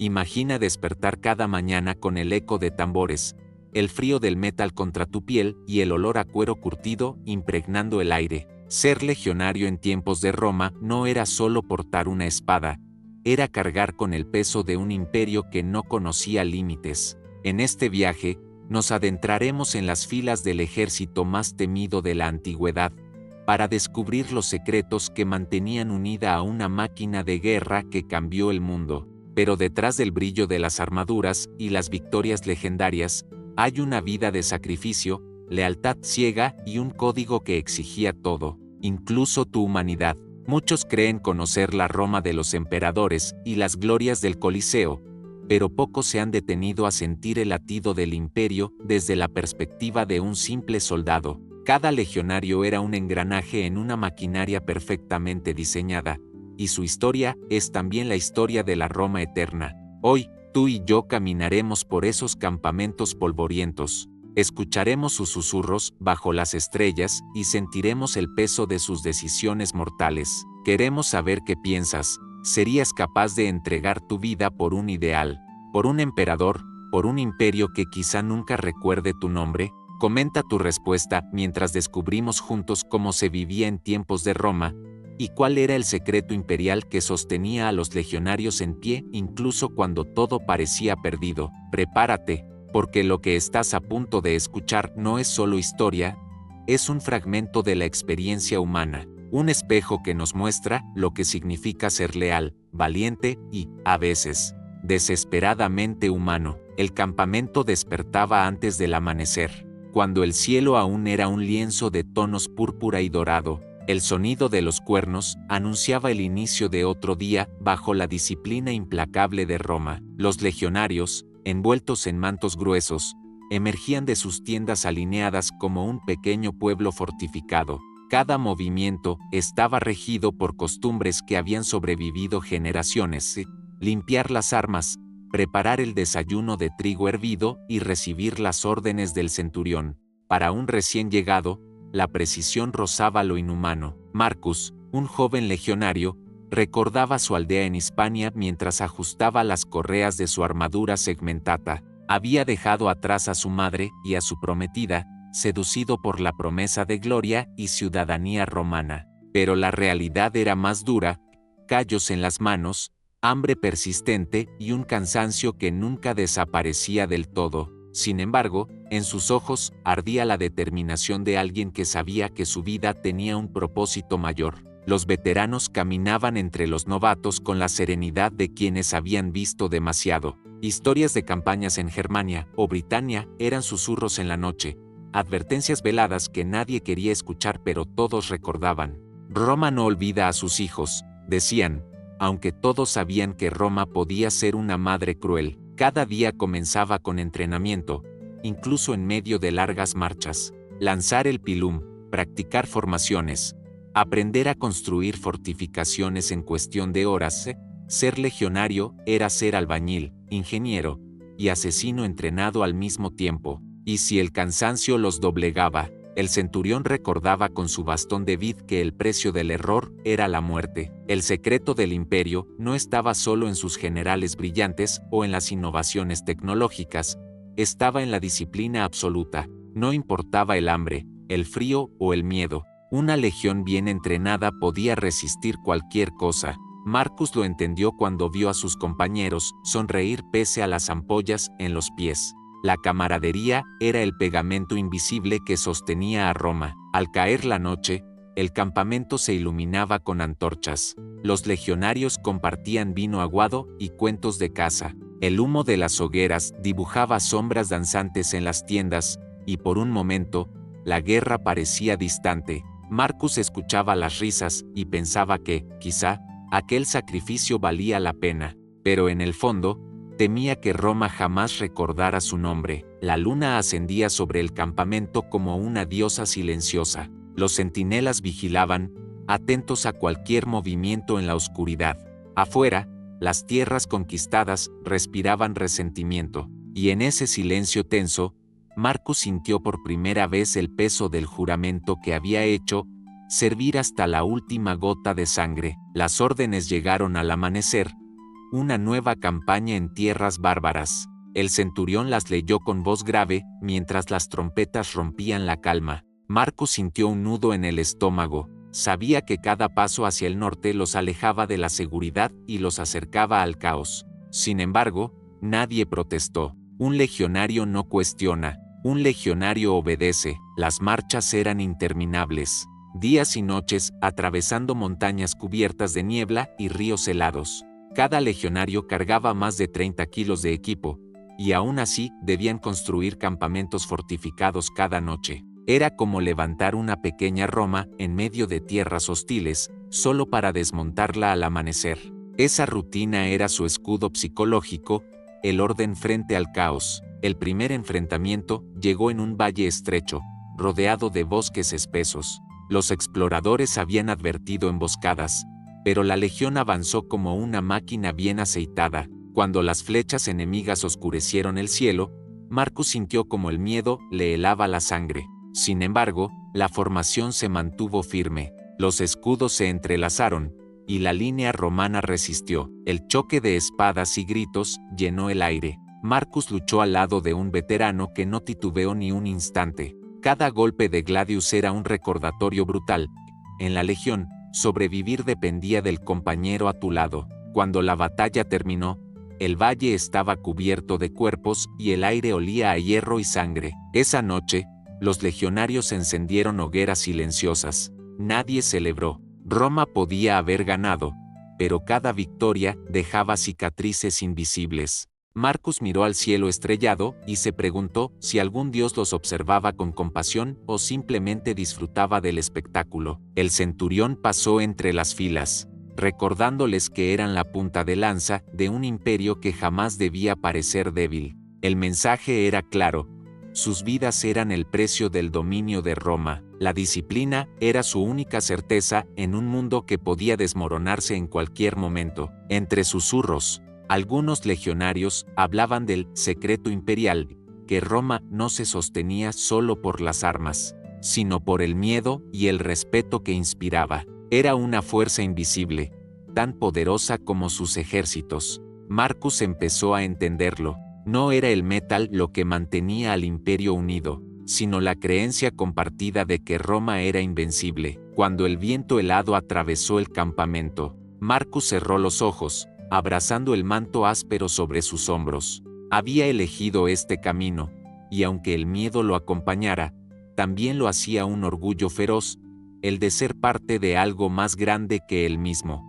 Imagina despertar cada mañana con el eco de tambores, el frío del metal contra tu piel y el olor a cuero curtido impregnando el aire. Ser legionario en tiempos de Roma no era solo portar una espada, era cargar con el peso de un imperio que no conocía límites. En este viaje, nos adentraremos en las filas del ejército más temido de la antigüedad, para descubrir los secretos que mantenían unida a una máquina de guerra que cambió el mundo. Pero detrás del brillo de las armaduras y las victorias legendarias, hay una vida de sacrificio, lealtad ciega y un código que exigía todo, incluso tu humanidad. Muchos creen conocer la Roma de los emperadores y las glorias del Coliseo, pero pocos se han detenido a sentir el latido del imperio desde la perspectiva de un simple soldado. Cada legionario era un engranaje en una maquinaria perfectamente diseñada, y su historia es también la historia de la Roma eterna. Hoy, tú y yo caminaremos por esos campamentos polvorientos, escucharemos sus susurros bajo las estrellas y sentiremos el peso de sus decisiones mortales. Queremos saber qué piensas. ¿Serías capaz de entregar tu vida por un ideal, por un emperador, por un imperio que quizá nunca recuerde tu nombre? Comenta tu respuesta mientras descubrimos juntos cómo se vivía en tiempos de Roma, y cuál era el secreto imperial que sostenía a los legionarios en pie incluso cuando todo parecía perdido. Prepárate, porque lo que estás a punto de escuchar no es solo historia, es un fragmento de la experiencia humana, un espejo que nos muestra lo que significa ser leal, valiente y, a veces, desesperadamente humano. El campamento despertaba antes del amanecer, cuando el cielo aún era un lienzo de tonos púrpura y dorado. El sonido de los cuernos anunciaba el inicio de otro día bajo la disciplina implacable de Roma. Los legionarios, envueltos en mantos gruesos, emergían de sus tiendas alineadas como un pequeño pueblo fortificado. Cada movimiento estaba regido por costumbres que habían sobrevivido generaciones. Limpiar las armas, preparar el desayuno de trigo hervido y recibir las órdenes del centurión. Para un recién llegado, la precisión rozaba lo inhumano. Marcus, un joven legionario, recordaba su aldea en Hispania mientras ajustaba las correas de su armadura segmentada. Había dejado atrás a su madre y a su prometida, seducido por la promesa de gloria y ciudadanía romana. Pero la realidad era más dura: callos en las manos, hambre persistente y un cansancio que nunca desaparecía del todo. Sin embargo, en sus ojos ardía la determinación de alguien que sabía que su vida tenía un propósito mayor. Los veteranos caminaban entre los novatos con la serenidad de quienes habían visto demasiado. Historias de campañas en Germania o Britania eran susurros en la noche, advertencias veladas que nadie quería escuchar pero todos recordaban. Roma no olvida a sus hijos, decían, aunque todos sabían que Roma podía ser una madre cruel. Cada día comenzaba con entrenamiento, incluso en medio de largas marchas. Lanzar el pilum, practicar formaciones, aprender a construir fortificaciones en cuestión de horas. Ser legionario era ser albañil, ingeniero y asesino entrenado al mismo tiempo. Y si el cansancio los doblegaba, el centurión recordaba con su bastón de vid que el precio del error era la muerte. El secreto del imperio no estaba solo en sus generales brillantes o en las innovaciones tecnológicas, estaba en la disciplina absoluta. No importaba el hambre, el frío o el miedo, una legión bien entrenada podía resistir cualquier cosa. Marcus lo entendió cuando vio a sus compañeros sonreír pese a las ampollas en los pies. La camaradería era el pegamento invisible que sostenía a Roma. Al caer la noche, el campamento se iluminaba con antorchas. Los legionarios compartían vino aguado y cuentos de caza. El humo de las hogueras dibujaba sombras danzantes en las tiendas, y por un momento, la guerra parecía distante. Marcus escuchaba las risas y pensaba que, quizá, aquel sacrificio valía la pena. Pero en el fondo, temía que Roma jamás recordara su nombre. La luna ascendía sobre el campamento como una diosa silenciosa. Los centinelas vigilaban, atentos a cualquier movimiento en la oscuridad. Afuera, las tierras conquistadas respiraban resentimiento. Y en ese silencio tenso, Marcus sintió por primera vez el peso del juramento que había hecho: servir hasta la última gota de sangre. Las órdenes llegaron al amanecer, una nueva campaña en tierras bárbaras. El centurión las leyó con voz grave, mientras las trompetas rompían la calma. Marcus sintió un nudo en el estómago. Sabía que cada paso hacia el norte los alejaba de la seguridad y los acercaba al caos. Sin embargo, nadie protestó. Un legionario no cuestiona, un legionario obedece. Las marchas eran interminables. Días y noches, atravesando montañas cubiertas de niebla y ríos helados. Cada legionario cargaba más de 30 kilos de equipo, y aún así debían construir campamentos fortificados cada noche. Era como levantar una pequeña Roma en medio de tierras hostiles, solo para desmontarla al amanecer. Esa rutina era su escudo psicológico, el orden frente al caos. El primer enfrentamiento llegó en un valle estrecho, rodeado de bosques espesos. Los exploradores habían advertido emboscadas, pero la legión avanzó como una máquina bien aceitada. Cuando las flechas enemigas oscurecieron el cielo, Marcus sintió como el miedo le helaba la sangre. Sin embargo, la formación se mantuvo firme. Los escudos se entrelazaron, y la línea romana resistió. El choque de espadas y gritos llenó el aire. Marcus luchó al lado de un veterano que no titubeó ni un instante. Cada golpe de Gladius era un recordatorio brutal. En la legión, sobrevivir dependía del compañero a tu lado. Cuando la batalla terminó, el valle estaba cubierto de cuerpos y el aire olía a hierro y sangre. Esa noche, los legionarios encendieron hogueras silenciosas. Nadie celebró. Roma podía haber ganado, pero cada victoria dejaba cicatrices invisibles. Marcus miró al cielo estrellado y se preguntó si algún dios los observaba con compasión o simplemente disfrutaba del espectáculo. El centurión pasó entre las filas, recordándoles que eran la punta de lanza de un imperio que jamás debía parecer débil. El mensaje era claro. Sus vidas eran el precio del dominio de Roma. La disciplina era su única certeza en un mundo que podía desmoronarse en cualquier momento. Entre susurros, algunos legionarios hablaban del secreto imperial, que Roma no se sostenía solo por las armas, sino por el miedo y el respeto que inspiraba. Era una fuerza invisible, tan poderosa como sus ejércitos. Marcus empezó a entenderlo. No era el metal lo que mantenía al imperio unido, sino la creencia compartida de que Roma era invencible. Cuando el viento helado atravesó el campamento, Marcus cerró los ojos, abrazando el manto áspero sobre sus hombros. Había elegido este camino, y aunque el miedo lo acompañara, también lo hacía un orgullo feroz, el de ser parte de algo más grande que él mismo.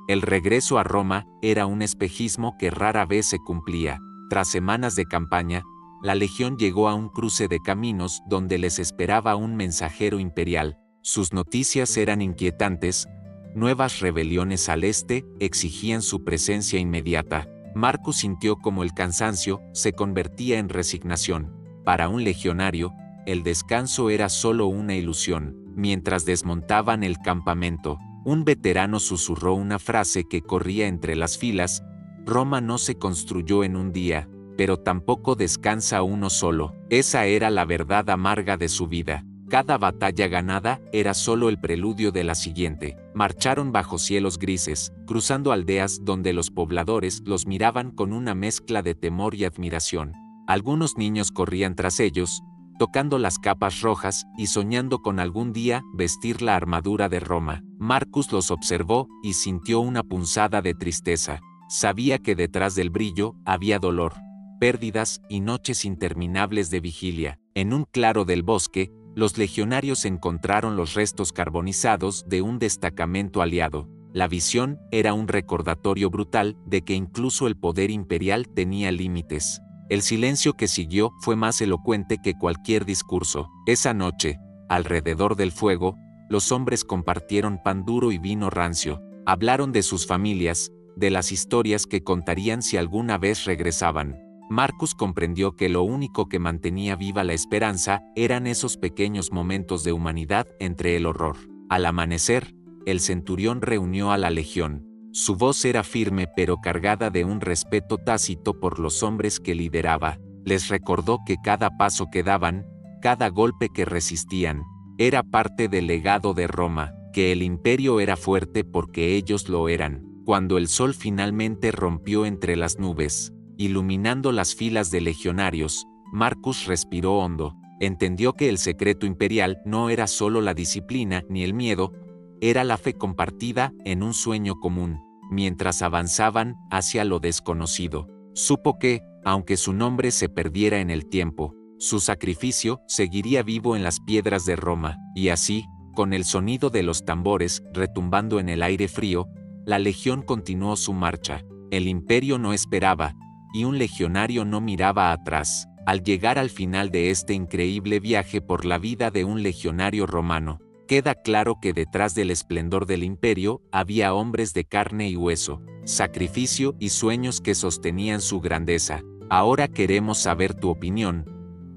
El regreso a Roma era un espejismo que rara vez se cumplía. Tras semanas de campaña, la legión llegó a un cruce de caminos donde les esperaba un mensajero imperial. Sus noticias eran inquietantes. Nuevas rebeliones al este exigían su presencia inmediata. Marcus sintió como el cansancio se convertía en resignación. Para un legionario, el descanso era solo una ilusión. Mientras desmontaban el campamento, un veterano susurró una frase que corría entre las filas: Roma no se construyó en un día, pero tampoco descansa uno solo. Esa era la verdad amarga de su vida. Cada batalla ganada era solo el preludio de la siguiente. Marcharon bajo cielos grises, cruzando aldeas donde los pobladores los miraban con una mezcla de temor y admiración. Algunos niños corrían tras ellos, tocando las capas rojas y soñando con algún día vestir la armadura de Roma. Marcus los observó y sintió una punzada de tristeza. Sabía que detrás del brillo había dolor, pérdidas y noches interminables de vigilia. En un claro del bosque, los legionarios encontraron los restos carbonizados de un destacamento aliado. La visión era un recordatorio brutal de que incluso el poder imperial tenía límites. El silencio que siguió fue más elocuente que cualquier discurso. Esa noche, alrededor del fuego, los hombres compartieron pan duro y vino rancio. Hablaron de sus familias, de las historias que contarían si alguna vez regresaban. Marcus comprendió que lo único que mantenía viva la esperanza eran esos pequeños momentos de humanidad entre el horror. Al amanecer, el centurión reunió a la legión. Su voz era firme pero cargada de un respeto tácito por los hombres que lideraba. Les recordó que cada paso que daban, cada golpe que resistían, era parte del legado de Roma. que el imperio era fuerte porque ellos lo eran. Cuando el sol finalmente rompió entre las nubes, iluminando las filas de legionarios, Marcus respiró hondo. Entendió que el secreto imperial no era solo la disciplina ni el miedo, era la fe compartida en un sueño común. Mientras avanzaban hacia lo desconocido, supo que, aunque su nombre se perdiera en el tiempo, su sacrificio seguiría vivo en las piedras de Roma, y así, con el sonido de los tambores retumbando en el aire frío, la legión continuó su marcha. El imperio no esperaba, y un legionario no miraba atrás. Al llegar al final de este increíble viaje por la vida de un legionario romano, queda claro que detrás del esplendor del imperio había hombres de carne y hueso, sacrificio y sueños que sostenían su grandeza. Ahora queremos saber tu opinión.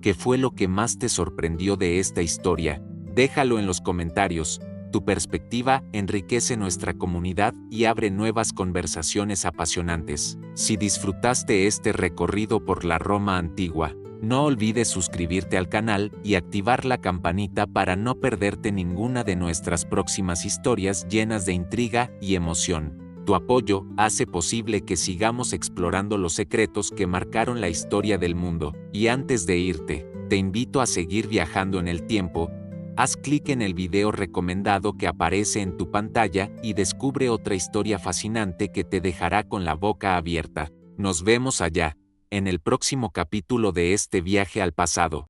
¿Qué fue lo que más te sorprendió de esta historia? Déjalo en los comentarios. Tu perspectiva enriquece nuestra comunidad y abre nuevas conversaciones apasionantes. Si disfrutaste este recorrido por la Roma antigua, no olvides suscribirte al canal y activar la campanita para no perderte ninguna de nuestras próximas historias llenas de intriga y emoción. Tu apoyo hace posible que sigamos explorando los secretos que marcaron la historia del mundo. Y antes de irte, te invito a seguir viajando en el tiempo. Haz clic en el video recomendado que aparece en tu pantalla y descubre otra historia fascinante que te dejará con la boca abierta. Nos vemos allá, en el próximo capítulo de este viaje al pasado.